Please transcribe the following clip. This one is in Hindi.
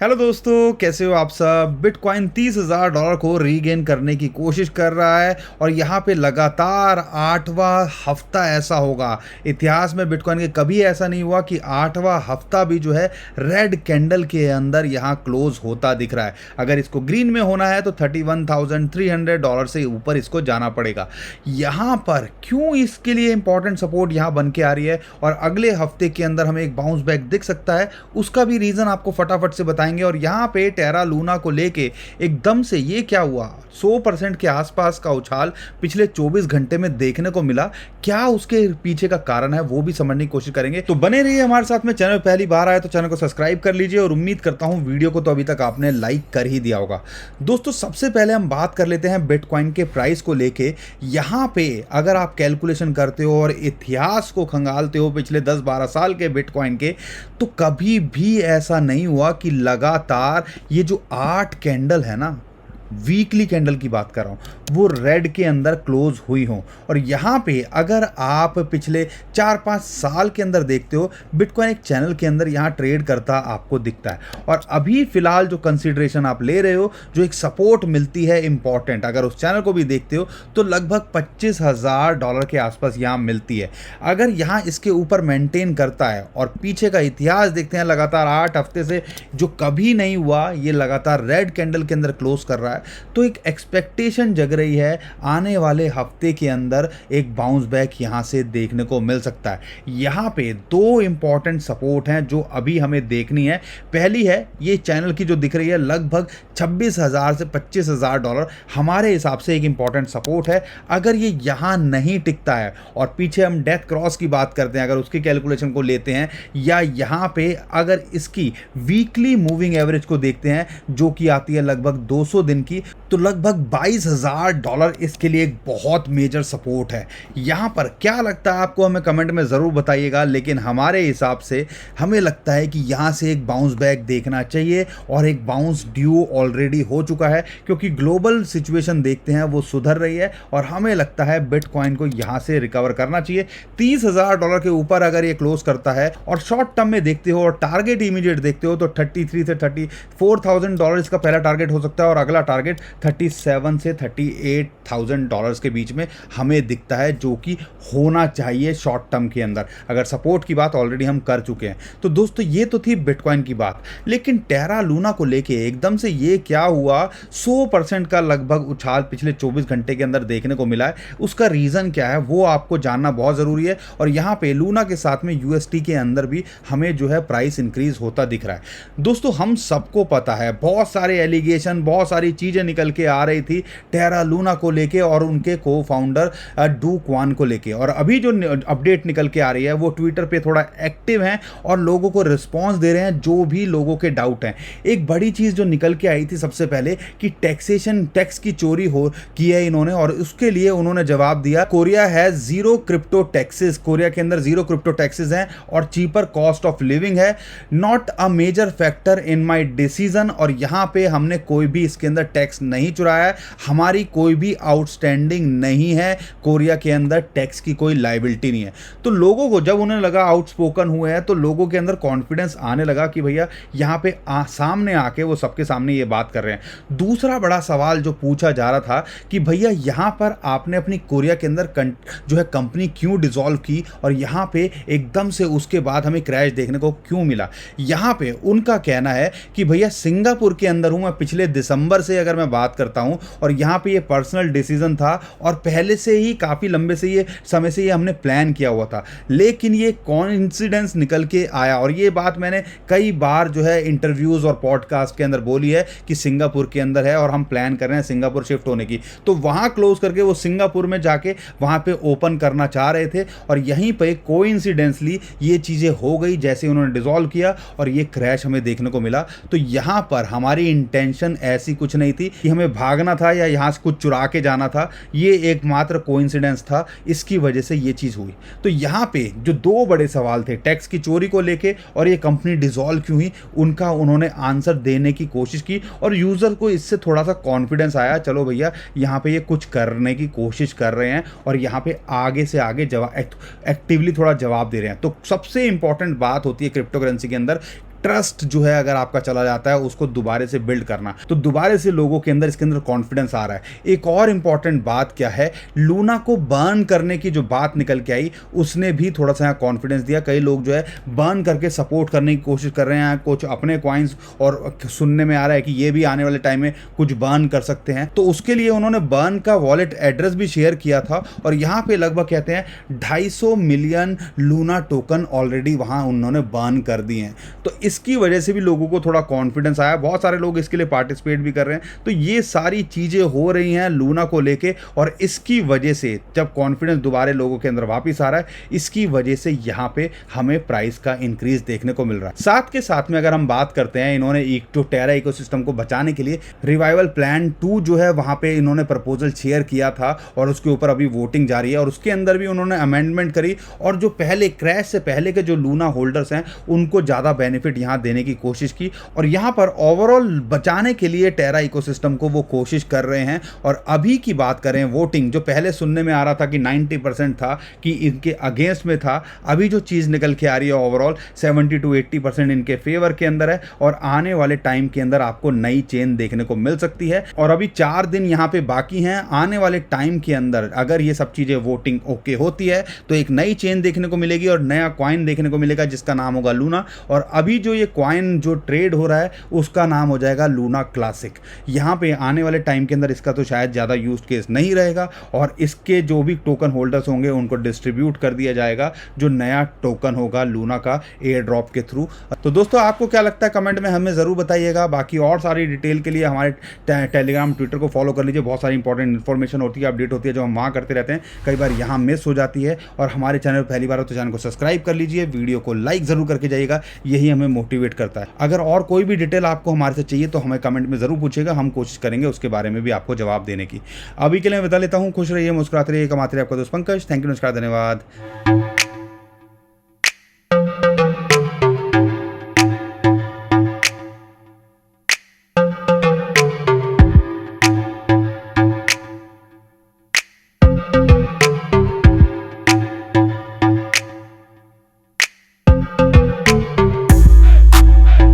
हेलो दोस्तों, कैसे हो आप सब। बिटकॉइन $30,000 को रीगेन करने की कोशिश कर रहा है और यहाँ पे लगातार 8वां हफ्ता ऐसा होगा। इतिहास में बिटकॉइन के कभी ऐसा नहीं हुआ कि 8वां हफ्ता भी जो है रेड कैंडल के अंदर यहाँ क्लोज होता दिख रहा है। अगर इसको ग्रीन में होना है तो $31,300 से ऊपर इसको जाना पड़ेगा। यहाँ पर क्यों इसके लिए इंपॉर्टेंट सपोर्ट यहाँ बन के आ रही है और अगले हफ्ते के अंदर हमें एक बाउंस बैक दिख सकता है, उसका भी रीज़न आपको फटाफट से बताएंगे। और यहाँ पे टेरा लूना को लेके एकदम से ये क्या हुआ, 100% के आसपास का उछाल पिछले 24 घंटे में देखने को मिला। क्या उसके पीछे का कारण है वो भी समझने की कोशिश करेंगे, तो बने रहिए हमारे साथ में। चैनल पहली बार आए तो चैनल को सब्सक्राइब कर लीजिए और उम्मीद करता हूं वीडियो को तो अभी तक आपने लाइक कर ही दिया होगा। दोस्तों, सबसे पहले हम बात कर लेते हैं बिटकॉइन के प्राइस को लेके। यहाँ पे अगर आप कैलकुलेशन करते हो और इतिहास को खंगालते हो पिछले 10-12 साल के बिटकॉइन के, तो कभी भी ऐसा नहीं हुआ कि लगातार ये जो 8 कैंडल है ना, वीकली कैंडल की बात कर रहा हूँ, वो रेड के अंदर क्लोज हुई हों। और यहाँ पे अगर आप पिछले 4-5 साल के अंदर देखते हो, बिटकॉइन एक चैनल के अंदर यहाँ ट्रेड करता आपको दिखता है। और अभी फिलहाल जो कंसीडरेशन आप ले रहे हो, जो एक सपोर्ट मिलती है इंपॉर्टेंट, अगर उस चैनल को भी देखते हो तो लगभग $25,000 के आसपास यहाँ मिलती है। अगर यहाँ इसके ऊपर मेंटेन करता है और पीछे का इतिहास देखते हैं, लगातार 8 हफ्ते से जो कभी नहीं हुआ, ये लगातार रेड कैंडल के अंदर क्लोज कर रहा है, तो एक एक्सपेक्टेशन जग रही है आने वाले हफ्ते के अंदर एक बाउंस बैक यहां से देखने को मिल सकता है। यहां पे दो इंपॉर्टेंट सपोर्ट हैं जो अभी हमें देखनी है। पहली है ये चैनल की जो दिख रही है, लगभग $26,000 से $25,000 हमारे हिसाब से एक इंपॉर्टेंट सपोर्ट है। अगर ये यहां नहीं टिकता है और पीछे हम डेथ क्रॉस की बात करते हैं, अगर उसकी कैलकुलेशन को लेते हैं, या यहां पे अगर इसकी वीकली मूविंग एवरेज को देखते हैं जो कि आती है लगभग 200 दिन की, तो लगभग $22,000 इसके लिए एक बहुत मेजर सपोर्ट है। यहां पर क्या लगता है आपको, हमें कमेंट में ज़रूर बताइएगा। लेकिन हमारे हिसाब से हमें लगता है कि यहां से एक बाउंस बैक देखना चाहिए और एक बाउंस ड्यू ऑलरेडी हो चुका है, क्योंकि ग्लोबल सिचुएशन देखते हैं वो सुधर रही है और हमें लगता है बिटकॉइन को यहां से रिकवर करना चाहिए। $30,000 के ऊपर अगर ये क्लोज करता है और शॉर्ट टर्म में देखते हो और टारगेट इमीडिएट देखते हो, तो 33 से $34,000 इसका पहला टारगेट हो सकता है और अगला टारगेट 37 से $38,000 के बीच में हमें दिखता है, जो कि होना चाहिए शॉर्ट टर्म के अंदर। अगर सपोर्ट की बात ऑलरेडी हम कर चुके हैं। तो दोस्तों, ये तो थी बिटकॉइन की बात। लेकिन टेरा लूना को लेके एकदम से ये क्या हुआ, 100% का लगभग उछाल पिछले 24 घंटे के अंदर देखने को मिला है। उसका रीज़न क्या है वो आपको जानना बहुत ज़रूरी है। और यहाँ पे लूना के साथ में UST के अंदर भी हमें जो है प्राइस इंक्रीज होता दिख रहा है। दोस्तों, हम सबको पता है बहुत सारे एलिगेशन, बहुत सारी चीज़ें निकल के आ रही थी टेरा लूना को लेके और उनके को फाउंडर डू क्वान को लेके। और अभी जो अपडेट निकल के आ रही है वो ट्विटर पे थोड़ा एक्टिव हैं और लोगों को रिस्पॉन्स दे रहे हैं जो भी लोगों के डाउट हैं। एक बड़ी चीज़ जो निकल के आई थी सबसे पहले कि टैक्स की चोरी हो की है इन्होंने, और उसके लिए उन्होंने जवाब दिया, कोरिया है जीरो क्रिप्टो टैक्सेस, कोरिया के अंदर जीरो क्रिप्टो टैक्सेस हैं और चीपर कॉस्ट ऑफ लिविंग है, not a major factor in my decision. और यहाँ पे हमने कोई भी इसके अंदर टैक्स नहीं चुराया है, हमारी कोई भी आउटस्टैंडिंग नहीं है, कोरिया के अंदर टैक्स की कोई लायबिलिटी नहीं है। तो लोगों को जब उन्हें लगा, आउटस्पोकन हुए हैं, तो लोगों के अंदर कॉन्फिडेंस आने लगा कि भैया यहाँ पे सामने आके वो सबके सामने ये बात कर रहे हैं। दूसरा बड़ा सवाल जो पूछा जा रहा था कि भैया यहाँ पर आपने अपनी कोरिया के अंदर जो है कंपनी क्यों डिसॉल्व की और यहाँ पे एकदम से उसके बाद हमें क्रैश देखने को क्यों मिला। यहाँ पे उनका कहना है कि भैया सिंगापुर के अंदर हूँ मैं पिछले दिसंबर से, अगर मैं बात करता हूँ, और यहाँ पे ये पर्सनल डिसीजन था और पहले से ही काफ़ी लंबे से ये समय से ये हमने प्लान किया हुआ था। लेकिन ये कोइंसिडेंस निकल के आया और ये बात मैंने कई बार जो है इंटरव्यूज़ और पॉडकास्ट के अंदर बोली है कि सिंगापुर के अंदर है और हम प्लान कर रहे हैं सिंगापुर शिफ्ट होने की। तो वहाँ क्लोज करके वो सिंगापुर में जाके वहाँ पे ओपन करना चाह रहे थे और यहीं पे कोइंसिडेंसली ये चीज़ें हो गई जैसे उन्होंने डिसॉल्व किया और ये क्रैश हमें देखने को मिला। तो यहाँ पर हमारी इंटेंशन ऐसी कुछ नहीं थी कि हमें भागना था या यहाँ से कुछ चुरा के जाना था, ये एकमात्र कोइंसिडेंस था, इसकी वजह से ये चीज़ हुई। तो यहाँ पे जो दो बड़े सवाल थे, टैक्स की चोरी को लेके और ये कंपनी डिसॉल्व क्यों हुई, उनका उन्होंने आंसर देने की कोशिश की और यूज़र को इससे थोड़ा सा कॉन्फिडेंस आया, चलो भैया यहाँ पे ये कुछ करने की कोशिश कर रहे हैं और यहाँ पे आगे से आगे एक्टिवली थोड़ा जवाब दे रहे हैं। तो सबसे इंपॉर्टेंट बात होती है क्रिप्टो करेंसी के अंदर, ट्रस्ट जो है अगर आपका चला जाता है उसको दोबारे से बिल्ड करना, तो दोबारे से लोगों के अंदर इसके अंदर कॉन्फिडेंस आ रहा है। एक और इंपॉर्टेंट बात क्या है, लूना को बर्न करने की जो बात निकल के आई उसने भी थोड़ा सा यहाँ कॉन्फिडेंस दिया। कई लोग जो है बर्न करके सपोर्ट करने की कोशिश कर रहे हैं, कुछ अपने कॉइन्स, और सुनने में आ रहा है कि ये भी आने वाले टाइम में कुछ बर्न कर सकते हैं। तो उसके लिए उन्होंने बर्न का वॉलेट एड्रेस भी शेयर किया था और यहाँ पे लगभग कहते हैं 250 मिलियन लूना टोकन ऑलरेडी वहाँ उन्होंने बर्न कर दिए हैं। तो इसकी वजह से भी लोगों को थोड़ा कॉन्फिडेंस आया, बहुत सारे लोग इसके लिए पार्टिसिपेट भी कर रहे हैं। तो ये सारी चीज़ें हो रही हैं लूना को लेके, और इसकी वजह से जब कॉन्फिडेंस दोबारा लोगों के अंदर वापस आ रहा है, इसकी वजह से यहाँ पे हमें प्राइस का इंक्रीज देखने को मिल रहा है। साथ के साथ में अगर हम बात करते हैं, इन्होंने टेरा इकोसिस्टम को बचाने के लिए रिवाइवल प्लान 2 जो है वहां पे इन्होंने प्रपोजल शेयर किया था और उसके ऊपर अभी वोटिंग जारी है, और उसके अंदर भी उन्होंने अमेंडमेंट करी और जो पहले क्रैश से पहले के जो लूना होल्डर्स हैं उनको ज़्यादा बेनिफिट यहाँ देने की कोशिश की, और यहाँ पर ओवरऑल बचाने के लिए टेरा इकोसिस्टम को वो कोशिश कर रहे हैं। और अभी की बात करें वोटिंग, जो पहले सुनने में आ रहा था कि 90% था कि इनके अगेंस्ट में था, अभी जो चीज़ निकल के आ रही है ओवरऑल 70 to 80% इनके फेवर के अंदर है, और आने वाले टाइम के अंदर आपको नई चेन देखने को मिल सकती है। और अभी 4 दिन यहाँ पे बाकी हैं, आने वाले टाइम के अंदर अगर ये सब चीज़ें वोटिंग ओके होती है तो एक नई चेन देखने को मिलेगी और नया कॉइन देखने को मिलेगा जिसका नाम होगा लूना। और अभी जो ये कॉइन जो ट्रेड हो रहा है उसका नाम हो जाएगा लूना क्लासिक। यहाँ पे आने वाले टाइम के अंदर इसका तो शायद ज़्यादा यूज केस नहीं रहेगा, और इसके जो भी टोकन होल्डर्स होंगे उनको डिस्ट्रीब्यूट कर दिया जाएगा जो नया टोकन होगा लूना का एयर ड्रॉप के थ्रू। तो दोस्तों आपको क्या लगता है कमेंट में हमें ज़रूर बताइएगा। बाकी और सारी डिटेल के लिए हमारे टेलीग्राम ट्विटर को फॉलो कर लीजिए, बहुत सारी इंपॉर्टेंट इन्फॉर्मेशन होती है, अपडेट होती है जो हम वहाँ करते रहते हैं, कई बार यहाँ मिस हो जाती है। और हमारे चैनल पर पहली बार हो तो चैनल को सब्सक्राइब कर लीजिए, वीडियो को लाइक ज़रूर करके जाइएगा, यही हमें मोटिवेट करता है। अगर और कोई भी डिटेल आपको हमारे से चाहिए तो हमें कमेंट में ज़रूर पूछिएगा, हम कोशिश करेंगे उसके बारे में भी आपको जवाब देने की। अभी के लिए मैं बता लेता हूँ, खुश रहिए, मुस्कुराते रहिए, कमाते रहिए। आपका दोस्त पंकज, थैंक यू, नमस्कार, धन्यवाद।